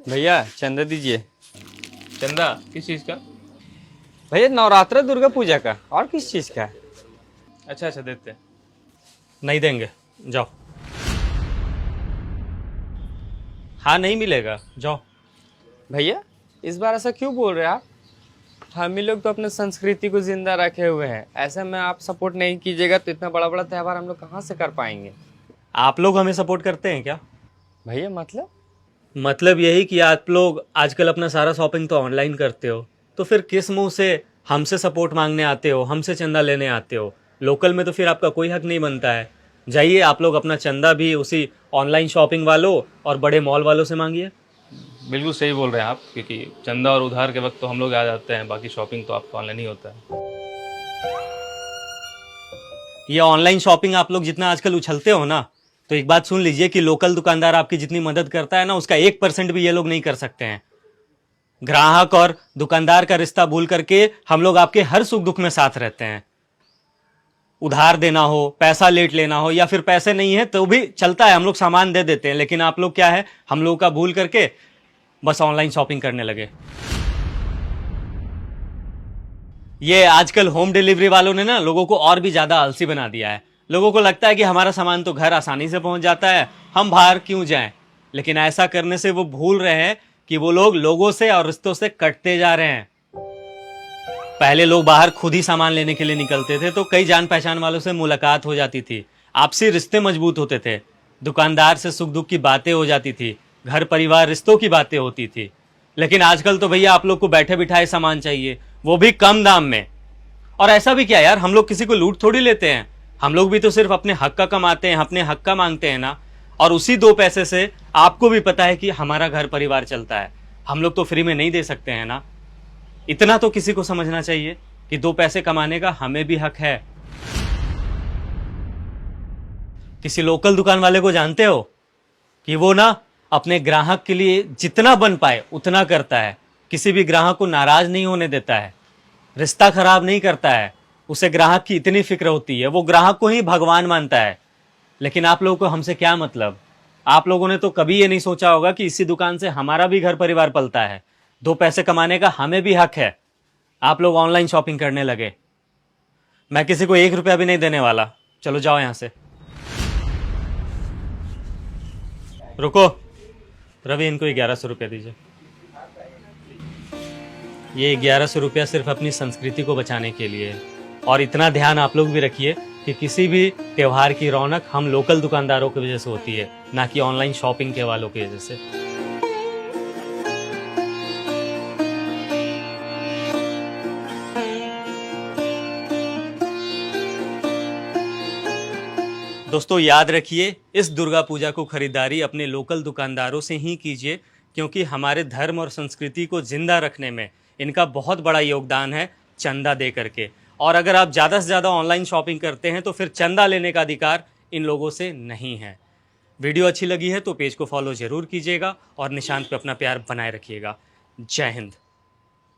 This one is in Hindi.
भैया चंदा दीजिए। चंदा किस चीज़ का? भैया नवरात्र दुर्गा पूजा का, और किस चीज़ का? अच्छा अच्छा, देते हैं। नहीं देंगे, जाओ। हाँ नहीं मिलेगा, जाओ। भैया इस बार ऐसा क्यों बोल रहे हैं आप? हम ही लोग तो अपने संस्कृति को जिंदा रखे हुए हैं। ऐसे में आप सपोर्ट नहीं कीजिएगा तो इतना बड़ा बड़ा त्यौहार हम लोग कहाँ से कर पाएंगे? आप लोग हमें सपोर्ट करते हैं क्या? भैया मतलब यही कि आप लोग आजकल अपना सारा शॉपिंग तो ऑनलाइन करते हो, तो फिर किस मुंह से हमसे सपोर्ट मांगने आते हो, हमसे चंदा लेने आते हो? लोकल में तो फिर आपका कोई हक नहीं बनता है। जाइए आप लोग अपना चंदा भी उसी ऑनलाइन शॉपिंग वालों और बड़े मॉल वालों से मांगिए। बिल्कुल सही बोल रहे हैं आप, क्योंकि चंदा और उधार के वक्त तो हम लोग आ जाते हैं, बाकी शॉपिंग तो आपका ऑनलाइन ही होता है। ये ऑनलाइन शॉपिंग आप लोग जितना आजकल उछलते हो ना, तो एक बात सुन लीजिए कि लोकल दुकानदार आपकी जितनी मदद करता है ना, उसका 1% भी ये लोग नहीं कर सकते हैं। ग्राहक और दुकानदार का रिश्ता भूल करके हम लोग आपके हर सुख दुख में साथ रहते हैं। उधार देना हो, पैसा लेट लेना हो, या फिर पैसे नहीं है तो भी चलता है, हम लोग सामान दे देते हैं। लेकिन आप लोग क्या है, हम लोगों का भूल करके बस ऑनलाइन शॉपिंग करने लगे। ये आजकल होम डिलीवरी वालों ने ना लोगों को और भी ज्यादा आलसी बना दिया है। लोगों को लगता है कि हमारा सामान तो घर आसानी से पहुंच जाता है, हम बाहर क्यों जाएं। लेकिन ऐसा करने से वो भूल रहे हैं कि वो लोग लोगों से और रिश्तों से कटते जा रहे हैं। पहले लोग बाहर खुद ही सामान लेने के लिए निकलते थे तो कई जान पहचान वालों से मुलाकात हो जाती थी, आपसी रिश्ते मजबूत होते थे, दुकानदार से सुख दुख की बातें हो जाती थी, घर परिवार रिश्तों की बातें होती थी। लेकिन आजकल तो भैया आप लोग को बैठे बिठाए सामान चाहिए, वो भी कम दाम में। और ऐसा भी क्या यार, हम लोग किसी को लूट थोड़ी लेते हैं, हम लोग भी तो सिर्फ अपने हक का कमाते हैं, अपने हक का मांगते हैं ना। और उसी 2 पैसे से आपको भी पता है कि हमारा घर परिवार चलता है, हम लोग तो फ्री में नहीं दे सकते हैं ना। इतना तो किसी को समझना चाहिए कि 2 पैसे कमाने का हमें भी हक है। किसी लोकल दुकान वाले को जानते हो कि वो ना अपने ग्राहक के लिए जितना बन पाए उतना करता है, किसी भी ग्राहक को नाराज नहीं होने देता है, रिश्ता खराब नहीं करता है। उसे ग्राहक की इतनी फिक्र होती है, वो ग्राहक को ही भगवान मानता है। लेकिन आप लोगों को हमसे क्या मतलब? आप लोगों ने तो कभी ये नहीं सोचा होगा कि इसी दुकान से हमारा भी घर परिवार पलता है, 2 पैसे कमाने का हमें भी हक है। आप लोग ऑनलाइन शॉपिंग करने लगे। मैं किसी को 1 रुपया भी नहीं देने वाला, चलो जाओ यहां से। रुको रवि, इनको 1100 रुपया दीजिए। ये 1100 रुपया सिर्फ अपनी संस्कृति को बचाने के लिए है। और इतना ध्यान आप लोग भी रखिए कि किसी भी त्योहार की रौनक हम लोकल दुकानदारों की वजह से होती है, ना कि ऑनलाइन शॉपिंग के वालों की वजह से। दोस्तों याद रखिए, इस दुर्गा पूजा को खरीदारी अपने लोकल दुकानदारों से ही कीजिए, क्योंकि हमारे धर्म और संस्कृति को जिंदा रखने में इनका बहुत बड़ा योगदान है, चंदा दे करके। और अगर आप ज़्यादा से ज़्यादा ऑनलाइन शॉपिंग करते हैं तो फिर चंदा लेने का अधिकार इन लोगों से नहीं है। वीडियो अच्छी लगी है तो पेज को फॉलो जरूर कीजिएगा और निशांत पे अपना प्यार बनाए रखिएगा। जय हिंद।